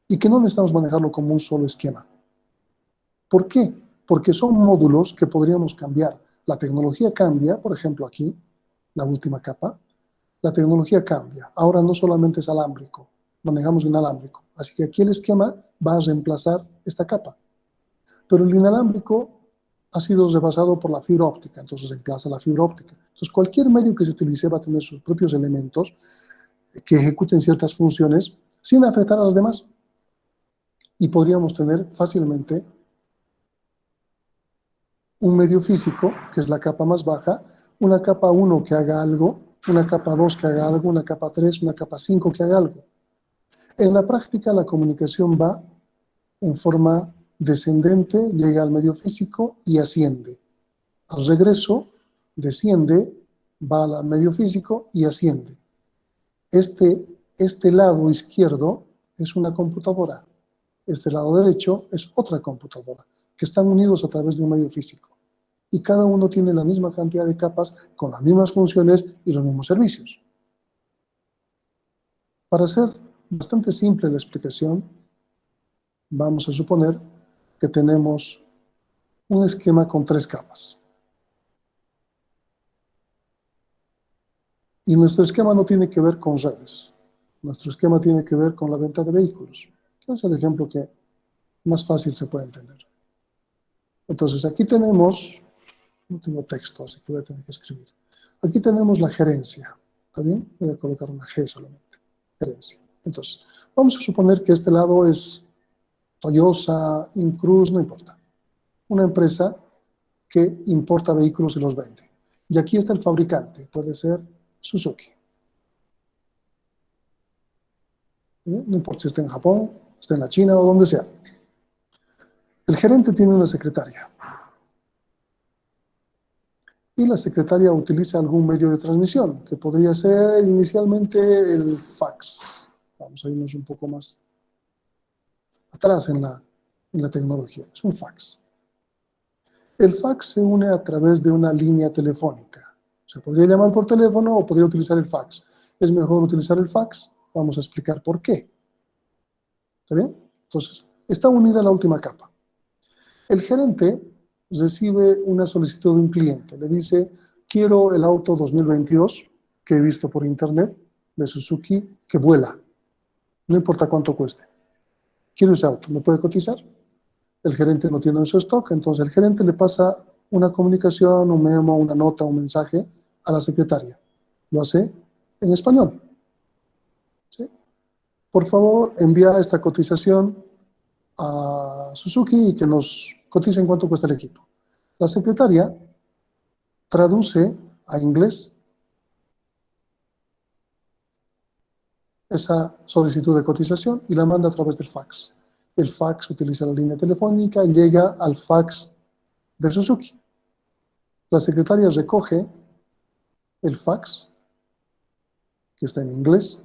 y que no necesitamos manejarlo como un solo esquema. ¿Por qué? Porque son módulos que podríamos cambiar. La tecnología cambia, por ejemplo aquí, la última capa, la tecnología cambia. Ahora no solamente es alámbrico, manejamos inalámbrico. Así que aquí el esquema va a reemplazar esta capa. Pero el inalámbrico ha sido rebasado por la fibra óptica, entonces reemplaza la fibra óptica. Entonces cualquier medio que se utilice va a tener sus propios elementos que ejecuten ciertas funciones sin afectar a las demás. Y podríamos tener fácilmente un medio físico, que es la capa más baja, una capa 1 que haga algo, una capa 2 que haga algo, una capa 3, una capa 5 que haga algo. En la práctica la comunicación va en forma descendente, llega al medio físico y asciende. Al regreso, desciende, va al medio físico y asciende. Este lado izquierdo es una computadora. Este lado derecho es otra computadora, que están unidos a través de un medio físico. Y cada uno tiene la misma cantidad de capas, con las mismas funciones y los mismos servicios. Para hacer bastante simple la explicación, vamos a suponer que tenemos un esquema con 3 capas. Y nuestro esquema no tiene que ver con redes. Nuestro esquema tiene que ver con la venta de vehículos. Es el ejemplo que más fácil se puede entender. Entonces, aquí tenemos, no tengo texto, así que voy a tener que escribir. Aquí tenemos la gerencia. ¿Está bien? Voy a colocar una G solamente. Gerencia. Entonces, vamos a suponer que este lado es Toyota, Incruz, no importa. Una empresa que importa vehículos y los vende. Y aquí está el fabricante, puede ser Suzuki. No importa si está en Japón, esté en la China o donde sea. El gerente tiene una secretaria. Y la secretaria utiliza algún medio de transmisión, que podría ser inicialmente el fax. Vamos a irnos un poco más atrás en la tecnología. Es un fax. El fax se une a través de una línea telefónica. Se podría llamar por teléfono o podría utilizar el fax. Es mejor utilizar el fax. Vamos a explicar por qué. ¿Está bien? Entonces, está unida a la última capa. El gerente recibe una solicitud de un cliente. Le dice, quiero el auto 2022 que he visto por internet de Suzuki que vuela. No importa cuánto cueste. Quiero ese auto. ¿Me puede cotizar? El gerente no tiene en su stock, entonces el gerente le pasa una comunicación, un memo, una nota, un mensaje a la secretaria. Lo hace en español. ¿Sí? Por favor, envía esta cotización a Suzuki y que nos cotice en cuánto cuesta el equipo. La secretaria traduce a inglés esa solicitud de cotización y la manda a través del fax. El fax utiliza la línea telefónica y llega al fax de Suzuki. La secretaria recoge el fax, que está en inglés,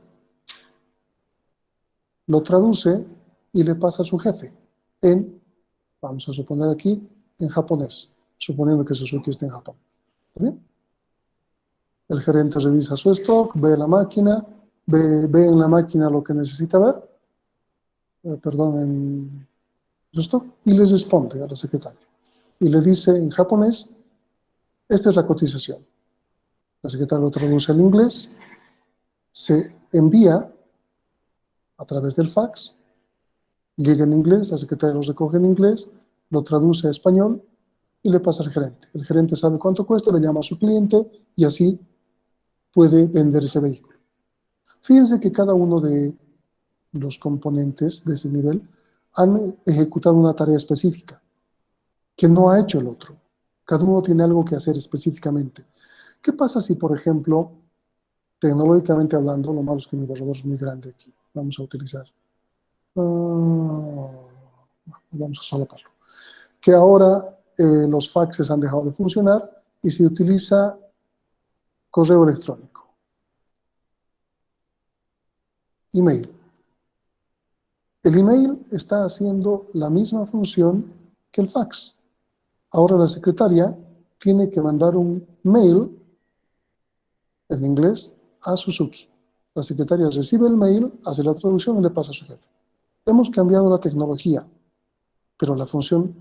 lo traduce y le pasa a su jefe vamos a suponer aquí, en japonés, suponiendo que Suzuki esté en Japón. ¿Está bien? El gerente revisa su stock, ve la máquina, ve en la máquina lo que necesita ver, en su stock, y les responde a la secretaria. Y le dice en japonés, esta es la cotización. La secretaria lo traduce al inglés, se envía a través del fax, llega en inglés, la secretaria lo recoge en inglés, lo traduce a español y le pasa al gerente. El gerente sabe cuánto cuesta, le llama a su cliente y así puede vender ese vehículo. Fíjense que cada uno de los componentes de ese nivel han ejecutado una tarea específica que no ha hecho el otro. Cada uno tiene algo que hacer específicamente. ¿Qué pasa si, por ejemplo, tecnológicamente hablando, lo malo es que mi borrador es muy grande aquí? Vamos a utilizar. Vamos a solaparlo. Que ahora los faxes han dejado de funcionar y se utiliza correo electrónico. Email. El email está haciendo la misma función que el fax. Ahora la secretaria tiene que mandar un mail en inglés a Suzuki. La secretaria recibe el mail, hace la traducción y le pasa a su jefe. Hemos cambiado la tecnología, pero la función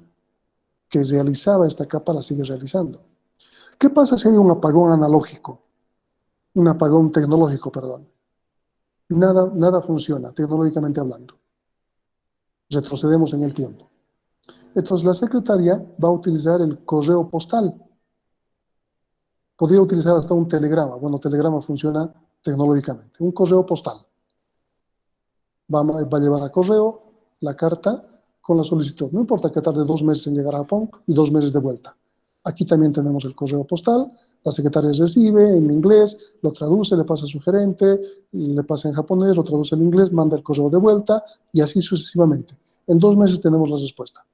que realizaba esta capa la sigue realizando. ¿Qué pasa si hay un apagón analógico? Un apagón tecnológico, perdón. Nada funciona, tecnológicamente hablando. Retrocedemos en el tiempo. Entonces la secretaria va a utilizar el correo postal. Podría utilizar hasta un telegrama. Bueno, telegrama funciona tecnológicamente. Un correo postal. Va a llevar a correo la carta con la solicitud. No importa que tarde 2 meses en llegar a Japón y 2 meses de vuelta. Aquí también tenemos el correo postal. La secretaria recibe en inglés, lo traduce, le pasa a su gerente, le pasa en japonés, lo traduce en inglés, manda el correo de vuelta y así sucesivamente. En 2 meses tenemos la respuesta.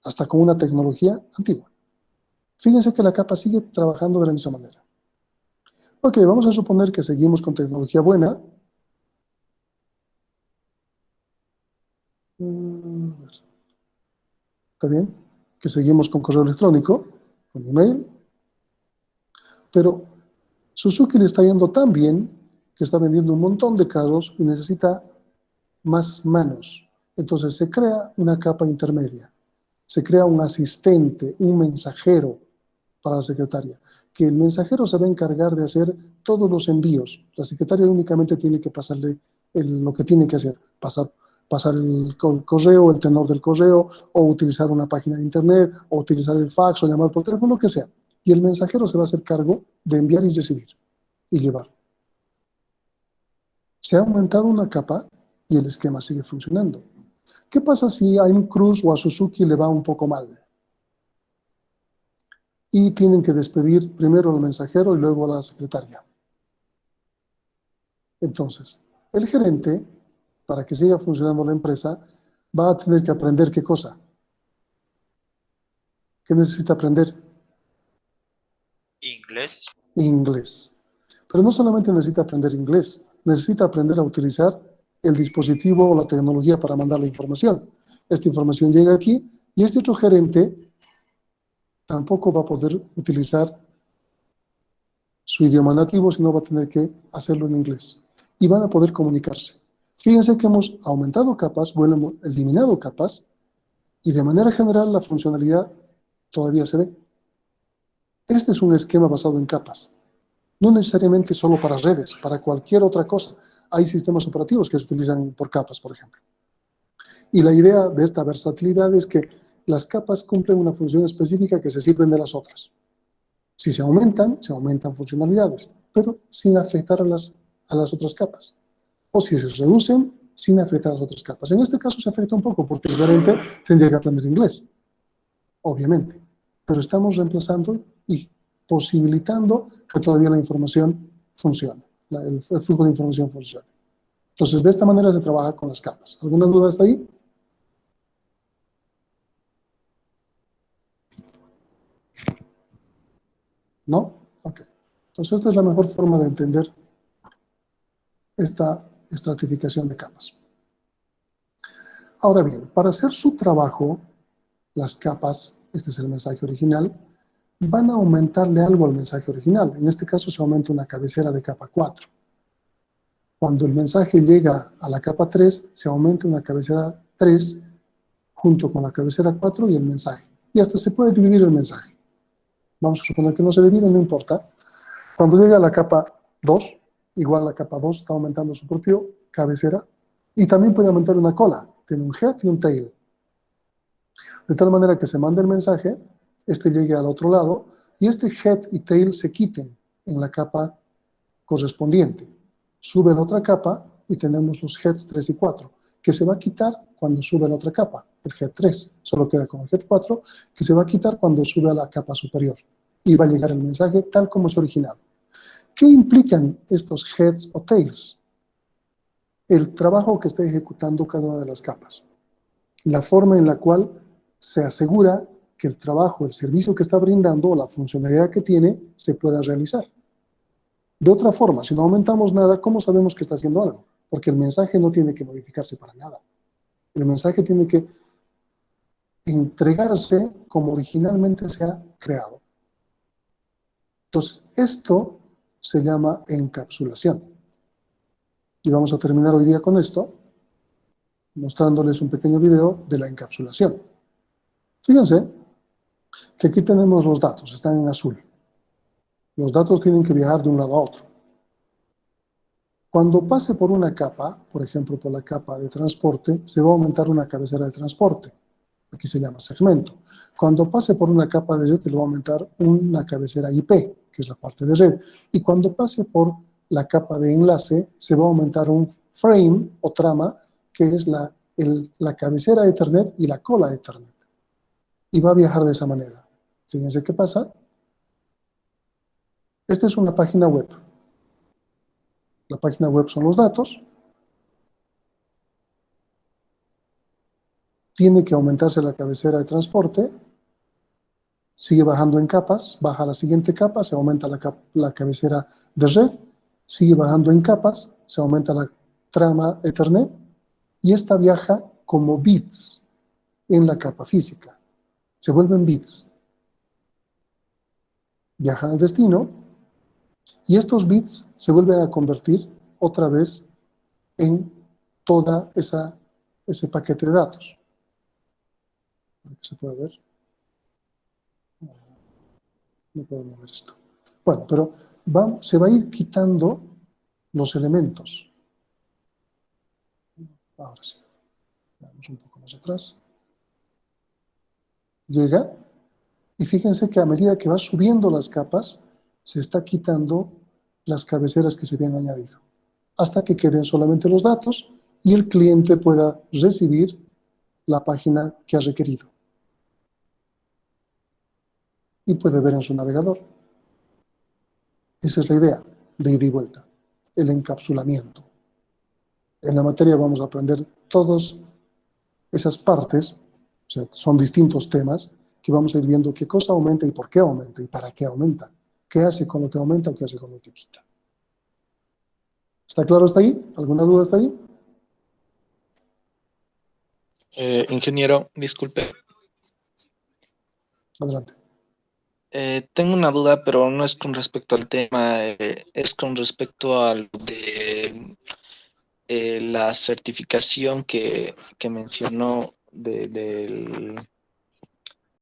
Hasta con una tecnología antigua. Fíjense que la capa sigue trabajando de la misma manera. Ok, vamos a suponer que seguimos con tecnología buena. ¿Está bien? Que seguimos con correo electrónico, con email. Pero Suzuki le está yendo tan bien que está vendiendo un montón de carros y necesita más manos. Entonces se crea una capa intermedia. Se crea un asistente, un mensajero para la secretaria, que el mensajero se va a encargar de hacer todos los envíos. La secretaria únicamente tiene que pasarle lo que tiene que hacer, pasar el correo, el tenor del correo, o utilizar una página de internet, o utilizar el fax, o llamar por teléfono, lo que sea. Y el mensajero se va a hacer cargo de enviar y recibir, y llevar. Se ha aumentado una capa y el esquema sigue funcionando. ¿Qué pasa si a un Cruz o a Suzuki le va un poco mal? Y tienen que despedir primero al mensajero y luego a la secretaria. Entonces, el gerente para que siga funcionando la empresa, va a tener que aprender ¿qué cosa? ¿Qué necesita aprender? Inglés. Inglés. Pero no solamente necesita aprender inglés, necesita aprender a utilizar el dispositivo o la tecnología para mandar la información. Esta información llega aquí y este otro gerente tampoco va a poder utilizar su idioma nativo, sino va a tener que hacerlo en inglés. Y van a poder comunicarse. Fíjense que hemos aumentado capas, bueno, hemos eliminado capas, y de manera general la funcionalidad todavía se ve. Este es un esquema basado en capas. No necesariamente solo para redes, para cualquier otra cosa. Hay sistemas operativos que se utilizan por capas, por ejemplo. Y la idea de esta versatilidad es que las capas cumplen una función específica que se sirven de las otras. Si se aumentan funcionalidades, pero sin afectar a las otras capas. O si se reducen, sin afectar a las otras capas. En este caso se afecta un poco, porque el gerente tendría que aprender inglés, obviamente. Pero estamos reemplazando y posibilitando que todavía la información funcione, el flujo de información funcione. Entonces, de esta manera se trabaja con las capas. ¿Alguna duda hasta ahí? ¿No? Ok. Entonces, esta es la mejor forma de entender esta estratificación de capas. Ahora bien, para hacer su trabajo, las capas, este es el mensaje original, van a aumentarle algo al mensaje original. En este caso se aumenta una cabecera de capa 4. Cuando el mensaje llega a la capa 3, se aumenta una cabecera 3 junto con la cabecera 4 y el mensaje. Y hasta se puede dividir el mensaje. Vamos a suponer que no se divide, no importa. Cuando llega a la capa 2, igual la capa 2 está aumentando su propio cabecera y también puede aumentar una cola. Tiene un head y un tail. De tal manera que se manda el mensaje, este llegue al otro lado y este head y tail se quiten en la capa correspondiente. Sube la otra capa y tenemos los heads 3 y 4, que se va a quitar cuando sube a la otra capa, el head 3, solo queda con el head 4, que se va a quitar cuando sube a la capa superior. Y va a llegar el mensaje tal como es original. ¿Qué implican estos heads o tails? El trabajo que está ejecutando cada una de las capas. La forma en la cual se asegura que el trabajo, el servicio que está brindando o la funcionalidad que tiene se pueda realizar. De otra forma, si no aumentamos nada, ¿cómo sabemos que está haciendo algo? Porque el mensaje no tiene que modificarse para nada. El mensaje tiene que entregarse como originalmente se ha creado. Entonces, esto se llama encapsulación. Y vamos a terminar hoy día con esto, mostrándoles un pequeño video de la encapsulación. Fíjense que aquí tenemos los datos, están en azul. Los datos tienen que viajar de un lado a otro. Cuando pase por una capa, por ejemplo por la capa de transporte, se va a aumentar una cabecera de transporte. Aquí se llama segmento. Cuando pase por una capa de red, se le va a aumentar una cabecera IP, que es la parte de red. Y cuando pase por la capa de enlace, se va a aumentar un frame o trama, que es la cabecera Ethernet y la cola Ethernet. Y va a viajar de esa manera. Fíjense qué pasa. Esta es una página web. La página web son los datos. Tiene que aumentarse la cabecera de transporte. Sigue bajando en capas. Baja a la siguiente capa, se aumenta la cabecera de red. Sigue bajando en capas, se aumenta la trama Ethernet. Y esta viaja como bits en la capa física. Se vuelven bits. Viajan al destino. Y estos bits se vuelven a convertir otra vez en toda ese paquete de datos. ¿Se puede ver? No puedo mover esto. Bueno, pero se va a ir quitando los elementos. Ahora sí. Vamos un poco más atrás. Llega y fíjense que a medida que va subiendo las capas, se está quitando las cabeceras que se habían añadido, hasta que queden solamente los datos y el cliente pueda recibir la página que ha requerido. Y puede ver en su navegador. Esa es la idea de ida y vuelta, el encapsulamiento. En la materia vamos a aprender todas esas partes, o sea, son distintos temas que vamos a ir viendo qué cosa aumenta y por qué aumenta y para qué aumenta. ¿Qué hace con lo que aumenta o qué hace con lo que quita? ¿Está claro hasta ahí? ¿Alguna duda hasta ahí? Ingeniero, disculpe. Adelante. Tengo una duda, pero no es con respecto al tema, es con respecto a lo de la certificación que mencionó del